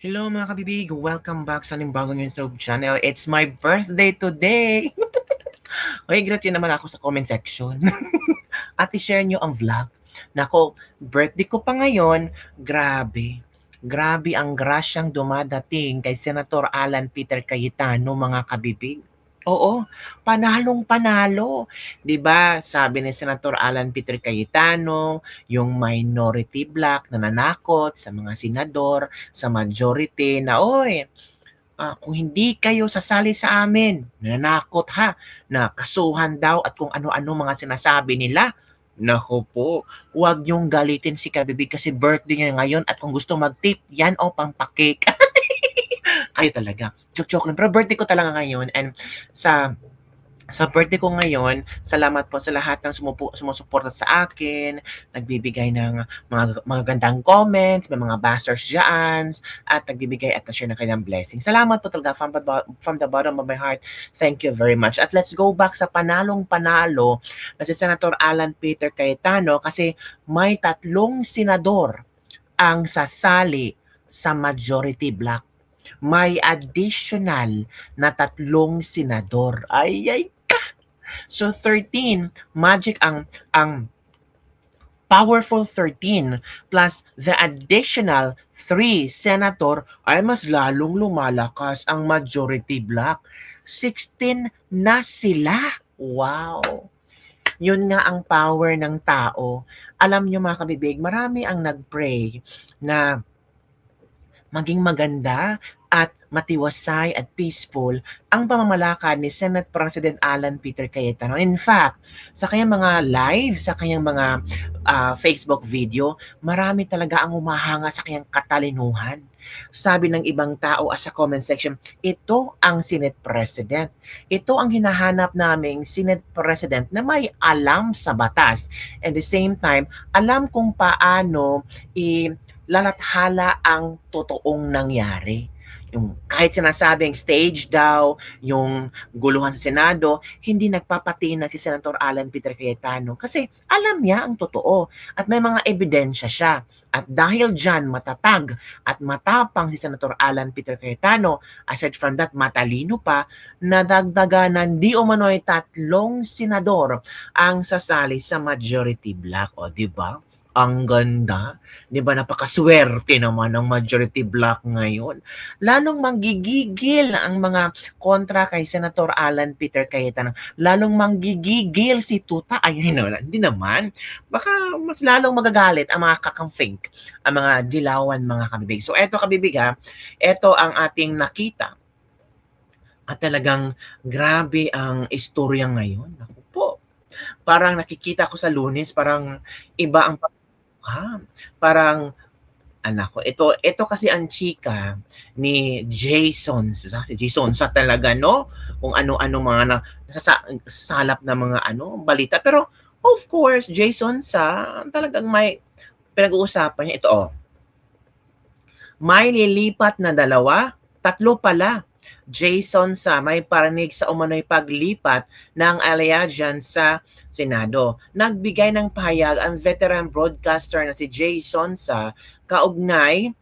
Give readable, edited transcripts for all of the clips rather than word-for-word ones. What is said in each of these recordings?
Hello mga kabibig! Welcome back sa ating bagong YouTube channel. It's my birthday today! Uy, greet yun naman ako sa comment section. At i-share nyo ang vlog. Nako, birthday ko pa ngayon. Grabe. Grabe ang grasyang dumadating kay Senator Alan Peter Cayetano, mga kabibig. Oo, panalong panalo. 'Di ba? Sabi ni Senator Alan Peter Cayetano, yung minority black na nanakot sa mga senador, sa majority na, "Oy, kung hindi kayo sasali sa amin, nanakot ha, na kasuhan daw at kung ano-ano mga sinasabi nila." Naku po, huwag niyong galitin si Kabibig kasi birthday niya ngayon at kung gusto mag-tip, yan o pampakake. Kayo talaga. Joke-joke lang. Pero birthday ko talaga ngayon and sa sa birthday ko ngayon, salamat po sa lahat ng sumusuporta sa akin, nagbibigay ng mga magagandang comments, may mga bashers diyan, at nagbibigay at na-share ng kanilang blessing. Salamat po talaga from the bottom of my heart. Thank you very much. At let's go back sa panalong panalo na si Senator Alan Peter Cayetano kasi may 3 senador ang sasali sa majority block. May additional na 3 senador. Ay. So 13, magic ang powerful 13 plus the additional 3 senator ay mas lalong lumalakas ang majority block. 16 na sila. Wow. Yun nga ang power ng tao. Alam niyo mga kabibig, marami ang nagpray na maging maganda at matiwasay at peaceful ang pamamalakad ni Senate President Alan Peter Cayetano. In fact, sa kanyang mga live, sa kanyang mga Facebook video, marami talaga ang humahanga sa kanyang katalinuhan. Sabi ng ibang tao sa comment section, ito ang Senate President. Ito ang hinahanap naming Senate President na may alam sa batas. At the same time, alam kung paano lalathala ang totoong nangyari. Yung kahit sinasabing stage daw, yung guluhan sa Senado, hindi nagpapatina si Senator Alan Peter Cayetano kasi alam niya ang totoo at may mga ebidensya siya. At dahil dyan, matatag at matapang si Senator Alan Peter Cayetano, aside from that, matalino pa, nadagdaganan di umano'y 3 senador ang sasali sa majority block. O, di ba? Ang ganda. 'Di ba napakaswerte naman ng majority block ngayon. Lalong manggigigil ang mga kontra kay Senator Alan Peter Cayetano. Lalong manggigigil si Tuta. Ay, hindi naman. Baka mas lalong magagalit ang mga kakamfink, ang mga dilawan mga kabibig. So eto kabibig eto ang ating nakita. At talagang grabe ang istorya ngayon. Naku po. Parang nakikita ko sa Lunes, parang iba ang parang anak ko, ito kasi ang chika ni Jason si Jason sa talaga, no? Kung ano-ano mga salap na mga balita. Pero of course, Jason sa talagang may pinag-uusapan niya. Ito, may lilipat na 2, 3 pala. Jason sa may parinig sa umano'y paglipat ng aliyadyan sa Senado. Nagbigay ng pahayag ang veteran broadcaster na si Jason sa kaugnay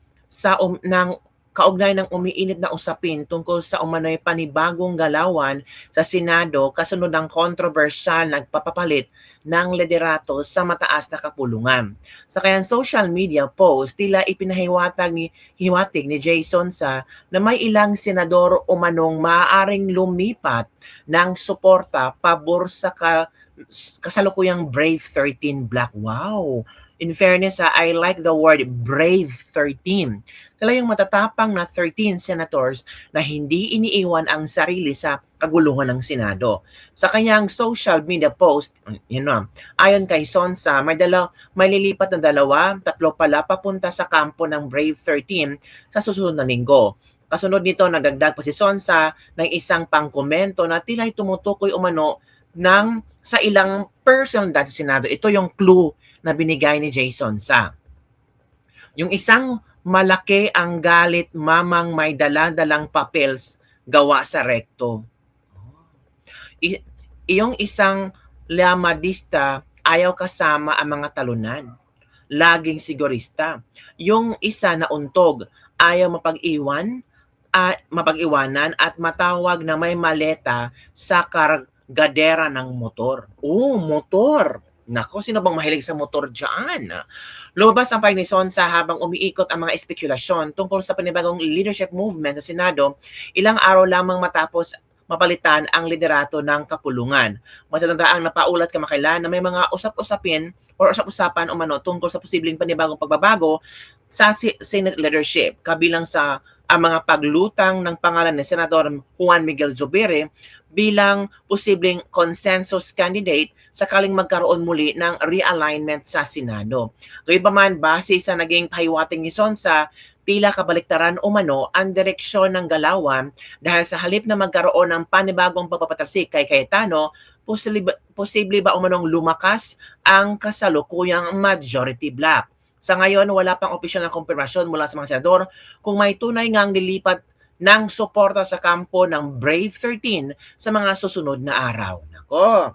ng umiinit na usapin tungkol sa umano'y panibagong galawan sa Senado kasunod ng kontrobersyal nagpapapalit ng liderato sa mataas na kapulungan. Sa kanyang social media post, tila hiwatig ni Jason sa na may ilang senador umanong maaaring lumipat ng suporta pabor sa kasalukuyang Brave 13 Black. Wow! In fairness, I like the word Brave 13. Sila yung matatapang na 13 senators na hindi iniiwan ang sarili sa kaguluhan ng Senado. Sa kanyang social media post, ayon kay Sonsa, may lilipat na 2, 3 pala papunta sa kampo ng Brave 13 sa susunod na linggo. Kasunod nito, nagdagdag pa si Sonsa ng isang pangkomento na tila'y tumutukoy umano sa ilang personal dati sa Senado. Ito yung clue na binigay ni Jason sa. Yung isang malaki ang galit mamang may dala-dalang papels gawa sa rekto. Iyong isang lamadista ayaw kasama ang mga talunan. Laging sigurista. Yung isa na untog ayaw mapag-iwanan at matawag na may maleta sa kargadera ng motor. Motor! Nako, sino bang mahilig sa motor dyan? Lumabas ang pahayag ni Sonsa habang umiikot ang mga espekulasyon tungkol sa panibagong leadership movement sa Senado ilang araw lamang matapos mapalitan ang liderato ng kapulungan. Matatandaang napaulat kamakailan na may mga usap-usapan umano tungkol sa posibleng panibagong pagbabago sa Senate leadership, kabilang sa ang mga paglutang ng pangalan ni Senador Juan Miguel Zubiri bilang posibleng consensus candidate sakaling magkaroon muli ng realignment sa Senado. Gayunpaman, base sa naging pahiwating ni Sonsa, tila kabaliktaran umano ang direksyon ng galawan dahil sa halip na magkaroon ng panibagong pagpapatalsik kay Cayetano, posible ba umanong lumakas ang kasalukuyang majority bloc. Sa ngayon, wala pang opisyal na kumpirmasyon mula sa mga senador kung may tunay ngang lilipat ng suporta sa kampo ng Brave 13 sa mga susunod na araw. Nako,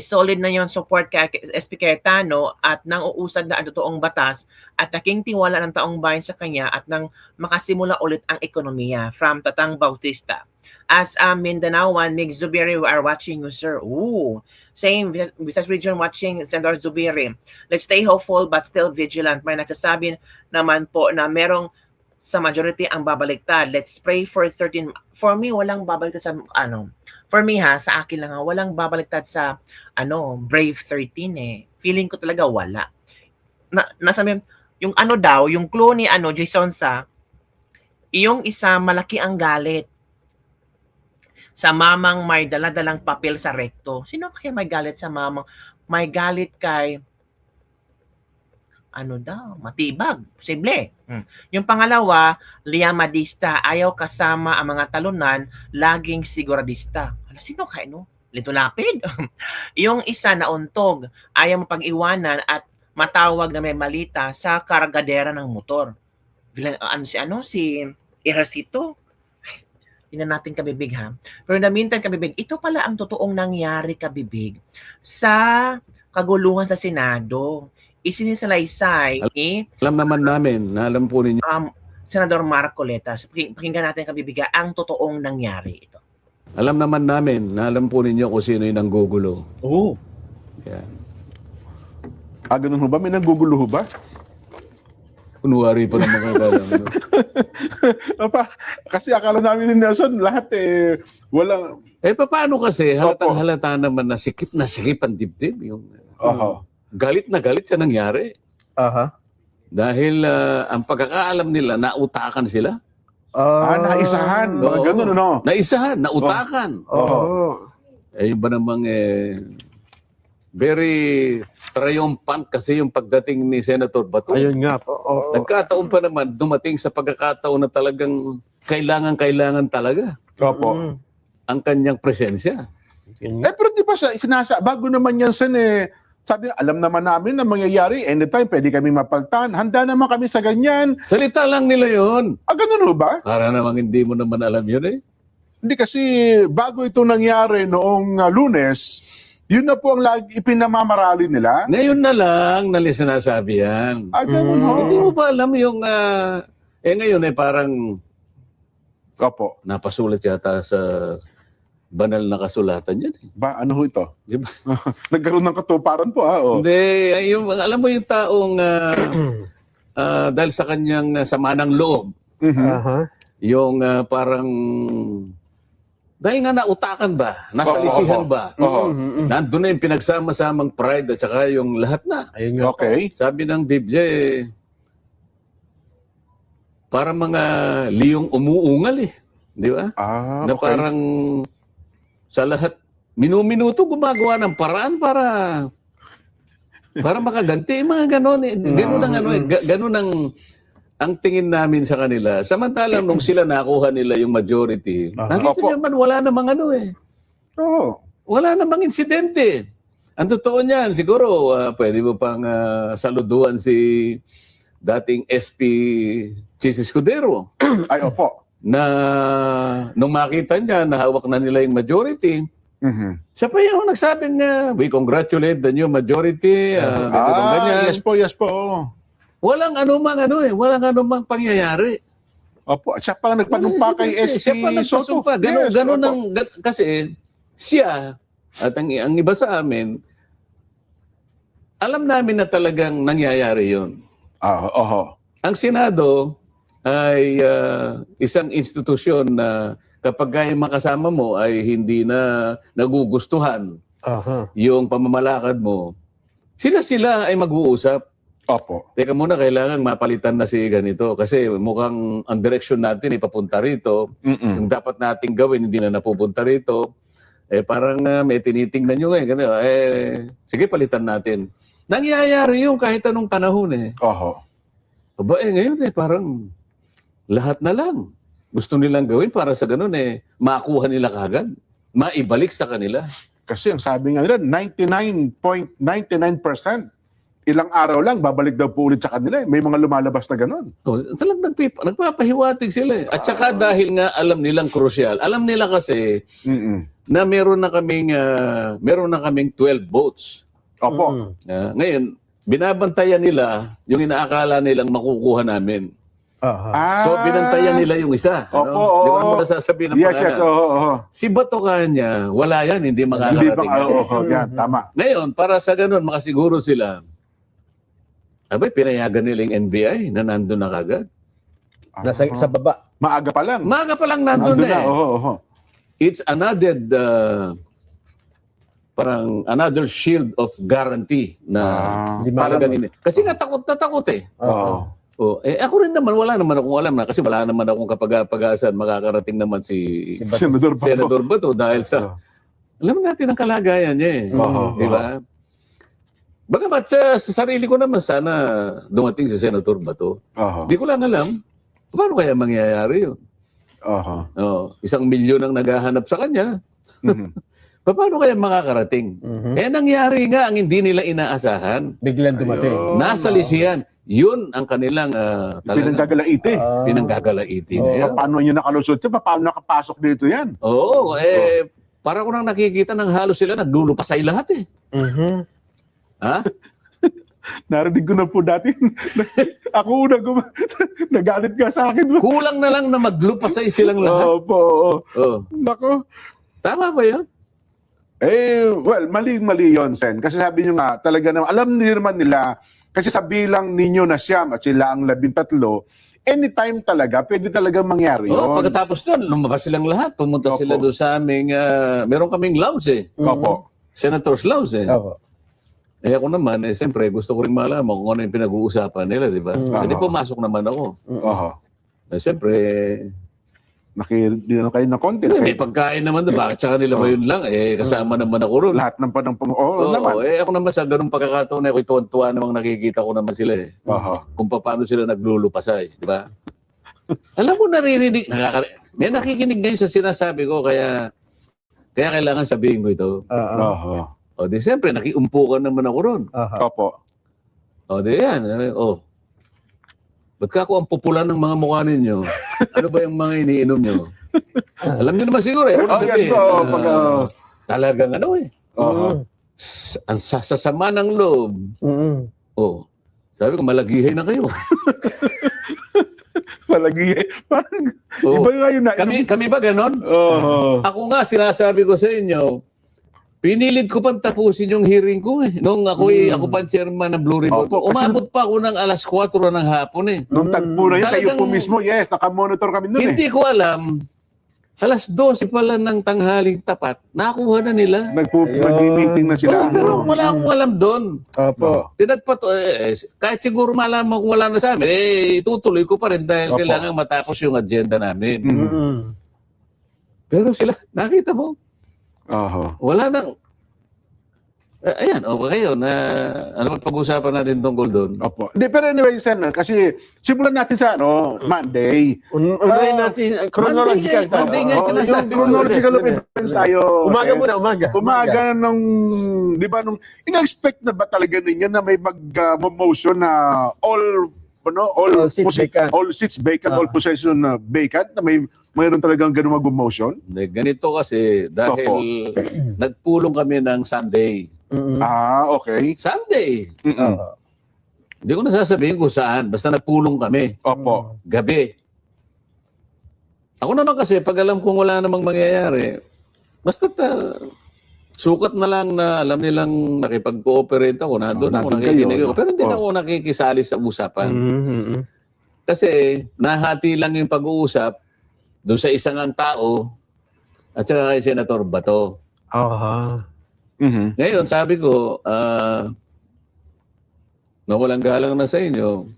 solid na yon support kay SP Cayetano at nang uusad na ang totoong batas at naking tiwala ng taong bayan sa kanya at nang makasimula ulit ang ekonomiya. From Tatang Bautista. As a Mindanaoan, Mig Zubiri, we are watching you, sir. Same, Visayas Region watching Senator Zubiri. Let's stay hopeful but still vigilant. May nagsasabi naman po na merong sa majority ang babaliktad. Let's pray for 13. For me, walang babaliktad sa For me sa akin lang walang babaliktad sa Brave 13 eh. Feeling ko talaga wala. Nasabi yung daw, yung clue ni Jason yung isa malaki ang galit sa mamang may daladalang papel sa rekto. Sino kaya may galit sa mamang? May galit kay Matibag. Posible. Yung pangalawa, liamadista. Ayaw kasama ang mga talunan, laging siguradista. Sino kaya Lito Lapid. Yung isa nauntog, ayaw mapag-iwanan at matawag na may malita sa kargadera ng motor. Si Ercito? Tingnan natin, Kabibig, ha. Pero in the meantime, Kabibig, ito pala ang totoong nangyari, Kabibig, sa kaguluhan sa Senado. Isinisalaysay Alam naman namin, na alam po ninyo. Senador Marcoleta. So, pakinggan natin, Kabibig, ang totoong nangyari ito. Alam naman namin, na alam po ninyo kung sino yung nanggugulo. Yan. Ganun ho ba? May nanggugulo ho ba? Kunwari pa naman kakalang. Kasi akala namin ni Nelson, lahat walang... Paano kasi, halatang halata naman na sikip ang dibdib. Yung, galit na galit siya nangyari. Dahil ang pagkakaalam nila, nautakan sila. Naisahan. Ganun, Naisahan, nautakan. Yung ba namang very triumphant kasi yung pagdating ni Senator Bato. Ayun nga po. Nagkataon pa naman, dumating sa pagkakataon na talagang kailangan talaga. Opo. Ang kanyang presensya. Pero di ba bago naman yan, sabi, alam naman namin na mangyayari, anytime pwede kami mapaltan. Handa naman kami sa ganyan. Salita lang nila yun. Ganun ho ba? Para namang hindi mo naman alam yun eh. Hindi kasi bago ito nangyari noong Lunes, yun na po ang ipinamamarali nila. Ngayon na lang nila sinasabi yan. Ganun ho. Hindi mo ba alam yung... ngayon parang... Opo. Napasulat yata sa banal na kasulatan yan. Ano ho ito? Diba? Nagkaroon ng katuparan po Hindi. Alam mo yung taong... dahil sa kanyang sama ng loob. Yung parang... Dahil nga nautakan ba? Nasalisihan ba? Nandun na yung pinagsama-samang pride at saka yung lahat na. Okay. Sabi ng Biblia para mga liyong umuungal eh. Di ba? Na parang sa lahat, minuminuto gumagawa ng paraan para makaganti. Mga ganon eh. Ganon ang tingin namin sa kanila. Samantalang nung sila nakuha nila yung majority, nakita naman wala namang wala namang insidente. Ang totoo niyan, siguro pwede mo pang saluduan si dating SP Chis Escudero. Ay, opo. Na nung makita niya na hawak na nila yung majority, siya pa yung nagsabing we congratulate the new majority. Ganyan. Yes po. walang anumang pangyayari. Opo, at siya pa ang nagpanumpa kay SP Siya pa Soto. nagpasumpa. Ganun kasi siya at ang iba sa amin, alam namin na talagang nangyayari yun. Ang Senado ay isang institusyon na kapag kaya makasama mo ay hindi na nagugustuhan yung pamamalakad mo, sila ay mag-uusap. Opo. Teka muna, kailangan mapalitan na si ganito kasi mukhang ang direksyon natin ipapunta rito. Yung dapat nating gawin, hindi na napupunta rito. Parang may tinitingnan nyo ganito. Sige, palitan natin. Nangyayari yung kahit anong panahon Aba, ngayon parang lahat na lang. Gusto nilang gawin para sa ganun makuha nila kagad. Maibalik sa kanila. Kasi ang sabi nga nila, 99.99% ilang araw lang, babalik daw po ulit sa kanila. May mga lumalabas na gano'n. Talagang nagpapahiwatig sila. At saka dahil nga alam nilang krusyal. Alam nila kasi na meron na kaming 12 votes. Opo. Ngayon, binabantayan nila yung inaakala nilang makukuha namin. So, binantayan nila yung isa. Opo, Di ba naman nasasabihin ng Yes, Si Bato kanya, wala yan, hindi makakarating. Yan, tama. Ngayon, para sa ganun, makasiguro sila, abay, pinayagan nila yung NBI na nandun na kagad. Sa baba. Maaga pa lang. Maaga pa lang nandun na It's another, parang another shield of guarantee na para ganun. Kasi nga takot na takot ako rin naman, wala naman akong alam na kasi wala naman akong kapag-asan makakarating naman si Senador Bato dahil sa alam natin ang kalagayan niya di ba? Bagamat sa sarili ko naman sana dumating si Senator Bato. Di ko lang alam paano kaya mangyayari yun. 1 milyon ang naghahanap sa kanya. Paano kaya makakarating? Nangyari nga ang hindi nila inaasahan. Biglang dumating. Nasa lisihan. Yun ang kanilang pinanggagalaiti. Pinanggagalaiti. Paano nyo nakalusot yan? Paano nakapasok dito yan? Para ko nang nakikita ng halos sila naglulupasay lahat Ha? Narinig ko na po dati. Ako una nagalit ka sa akin. Kulang na lang na maglupasay silang lahat. Opo. Nako. Tama ba yan? Well, mali yun, Sen. Kasi sabi nyo nga, talaga naman, alam naman nila, kasi sa bilang ninyo na siyam at sila ang 13, anytime talaga, pwede talaga mangyari yun. Pagkatapos doon, lumabas silang lahat. Pumunta sila doon sa aming, meron kaming lounge Opo. Senator's lounge Opo. Ako naman, siyempre, gusto ko rin malaman kung ano yung pinag-uusapan nila, di ba? Hindi pumasok naman ako. Siyempre, Nakidinan kayo ng konti. may pagkain naman doon. Bakit sa kanila ba yun lang? Kasama naman ako ron. Lahat ng naman. Ako naman sa ganung pagkakataon ako tuwan-tuwa namang nakikita ko naman sila kung paano sila naglulupasay, di ba? Alam mo, naririnig, may nakikinig ngayon sa sinasabi ko, kaya kailangan sabihin ko ito. Di siyempre, nakiumpukan naman ako ron. Opo. Di yan. Ba't ka ako ang popular ng mga mukha ninyo? Ano ba yung mga iniinom nyo? Alam nyo naman siguro talagang ang sasama ng loob. Sabi ko, malagihay na kayo. Malagihay. Parang, iba nga yun na. Kami ba ganon? Ako nga, sinasabi ko sa inyo, pinilit ko pang tapusin yung hearing ko Nung ako pa chairman ng Blue Ribbon. Umabot pa ako ng 4:00 ng hapon Nung tagpo na yun, kayo po mismo, yes, nakamonitor kami nun Hindi ko alam. 12:00 pala ng tanghaling tapat, nakuha na nila. Nag-meeting na sila. Pero wala akong alam doon. Opo. Kahit siguro malaman kung wala na sa amin, itutuloy ko pa rin dahil kailangan matapos yung agenda namin. Pero sila, nakita mo, wala nang ayan, kayo na ano pag-usapan natin tungkol doon. Opo. Pero anyway, Sen, kasi simulan natin sa Monday. Unahin natin chronological. Monday nga sinasabi. Chronological events tayo. Umaga muna, umaga. Umaga nung, di ba, nung ina-expect na ba talaga ninyo na may mag-motion na all seats vacant, all possession vacant, na mayroon talagang ganun mag-motion? Ganito kasi, dahil nagpulong kami ng Sunday. Okay. Sunday. Hindi ko nasasabihin kung saan. Basta nagpulong kami. Opo. Gabi. Ako naman kasi, pag alam kong wala namang mangyayari, basta sukat na lang na alam nilang nakipag-cooperate ako, nandun ako, nandun nakikinig kayo, ako. Pero hindi no? na ako nakikisali sa usapan. Mhm. Kasi nahati lang yung pag-uusap doon sa isang ang tao at saka kay Senator Bato. Aha. Mhm. Ngayon, sabi ko, na walang galang na sa inyo,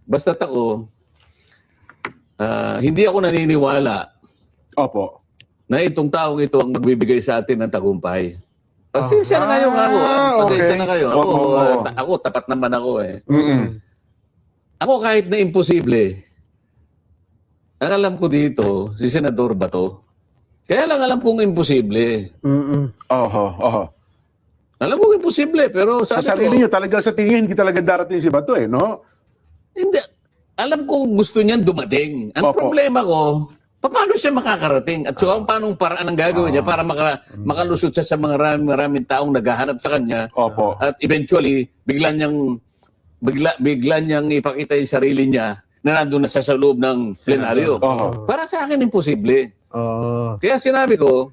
basta't ako, hindi ako naniniwala Opo. na itong taong ito ang magbibigay sa atin ng tagumpay. Pasensya na kayo nga ako. Pasensya okay. na kayo. Ako, Oo. ako, tapat naman ako eh. Mhm. Ako kahit na imposible, ang alam ko dito, si Senador Bato. Kaya lang alam kong imposible. Mhm. Oho, oho. Alam kong imposible, pero Sa sabi sarili ko, niyo talaga sa tingin, hindi talaga darating si Bato no? hindi. Alam kong gusto niyan dumating. Ang Opo. problema ko, paano siya makakarating? At so, paanong paraan ang gagawin niya para makalusot siya sa mga maraming taong naghahanap sa kanya Opo. at eventually, bigla niyang ipakita yung sarili niya na nandun na sa loob ng plenaryo. Oho. Para sa akin, imposible. Oh. Kaya sinabi ko,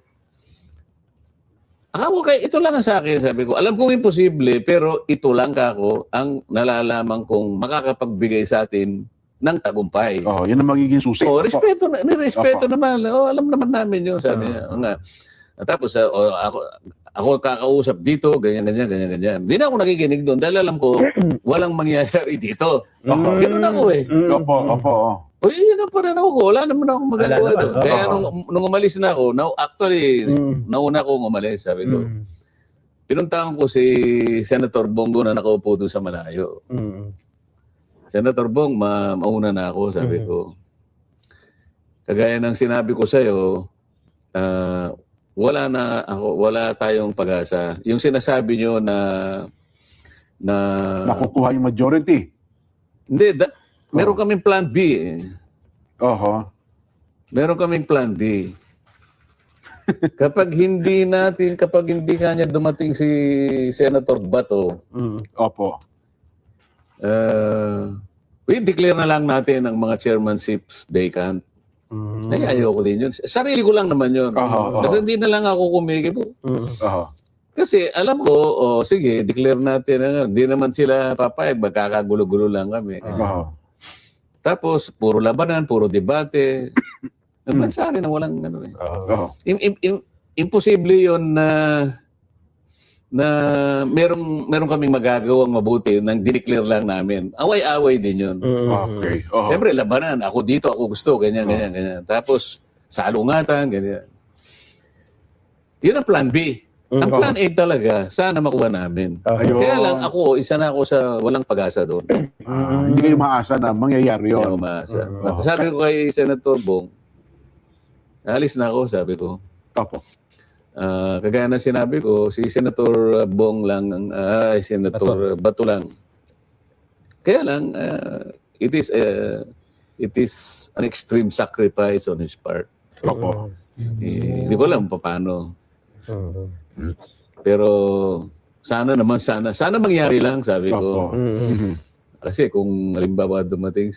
ito lang ang sa akin, sabi ko, alam kong imposible, pero ito lang kako ang nalalaman kong makakapagbigay sa atin ng tagumpay. Oh, yun ang magiging susi. Respeto, nirespeto Opo. naman. Alam naman namin yun, sabi niya. Nga. Tapos, ako kakausap dito, ganyan. Hindi na ako nakikinig doon dahil alam ko, walang mangyayari dito. Opo. Ganun ako eh. Opo, opo. O yun na pa rin ako. Wala naman akong magagawa Wala doon. naman. Kaya nung umalis na ako, actually, nauna akong umalis, sabi ko. Mhm. Pinuntahan ko si Senator Bongo na nakaupo doon sa malayo. Mhm. Senator Bong, mauna na ako, sabi ko. Kagaya ng sinabi ko sa'yo, wala tayong pag-asa. Yung sinasabi nyo na Nakukuha yung majority. hindi, meron kaming plan B. Oho. Meron kaming plan B. Kapag hindi kanya dumating si Senator Bato, Mhm. Opo. declare na lang natin ang mga chairmanships vacant. Mhm. Ay, ayoko din yun. Sarili ko lang naman yun. Oho. Kasi hindi na lang ako kumikibo. Mhm. Oho. Kasi alam ko, sige, declare natin. Hindi naman sila papayag, magkakagulo-gulo lang kami. Oho. Tapos, puro labanan, puro debate. Naman sa akin na walang ano eh. Oho. Imposible yun na meron kaming magagawang mabuti nang dineclare lang namin. Away-away din yun. Mhm. Okay. Oho. Siyempre, labanan. Ako dito, ako gusto. Ganyan. Tapos, salungatan, ganyan. Yun ang plan B. Ang plan A talaga, sana makuha namin. Ayun. Kaya lang ako, isa na ako sa walang pag-asa doon. Hindi kayo maasa na mangyayari Hindi yun. ako umaasa. At sabi ko kay Senator Bong, alis na ako, sabi ko. Opo. Kagaya na sinabi ko, si Senator Bong lang, Senator Bato lang. Kaya lang, it is an extreme sacrifice on his part. Opo. Hindi ko alam paano. Mhm. Pero sana mangyari lang, sabi ko. Opo. Mhm. Kasi kung halimbawa dumating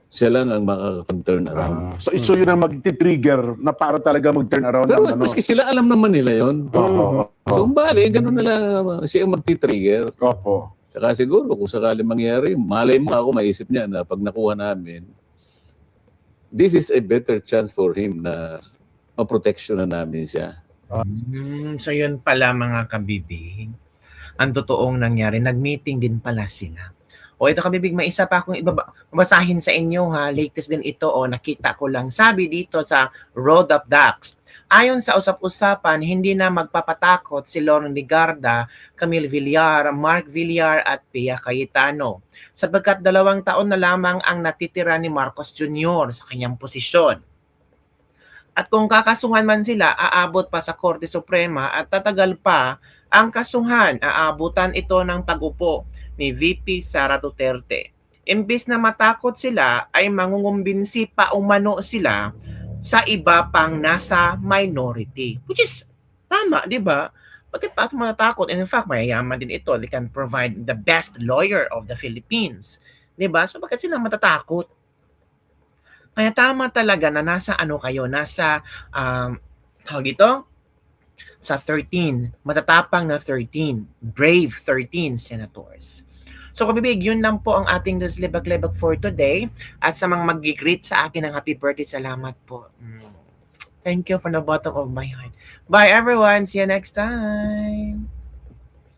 siya lang ang makakapag-turn around. So yun ang mag-trigger na para talaga mag-turn around Pero ng ano. maski sila, alam naman nila yon. Opo. So, bali, ganun na lang siya ang magti-trigger. Opo. Saka siguro, kung sakali mangyari, malay mo ako, maisip niya na pag nakuha namin, this is a better chance for him na maproteksyon na namin siya. So yun pala mga kabibig. Ang totoong nangyari, nag-meeting din pala sila. O ito kabibig, may isa pa akong babasahin sa inyo ha. Latest din ito nakita ko lang. Sabi dito sa Road of Ducks. Ayon sa usap-usapan, hindi na magpapatakot si Lauren Legarda, Camille Villar, Mark Villar at Pia Cayetano. Sapagkat 2 taon na lamang ang natitira ni Marcos Jr. sa kanyang posisyon. At kung kakasuhan man sila, aabot pa sa Korte Suprema at tatagal pa ang kasuhan. Aabutan ito ng tag-upo ni VP Sara Duterte. Imbis na matakot sila, ay mangungumbinsi pa umano sila sa iba pang nasa minority. Which is tama, di ba? Bakit pa ako matatakot? And in fact, mayayaman din ito. They can provide the best lawyer of the Philippines. Diba? So bakit sila matatakot? Kaya tama talaga na nasa ano kayo, nasa, tawag dito? Sa 13, matatapang na 13, brave 13 senators. So kabibig, yun lang po ang ating Deslibag-libag for today. At sa mga mag-greet sa akin ng happy birthday, salamat po. Thank you from the bottom of my heart. Bye everyone. See you next time.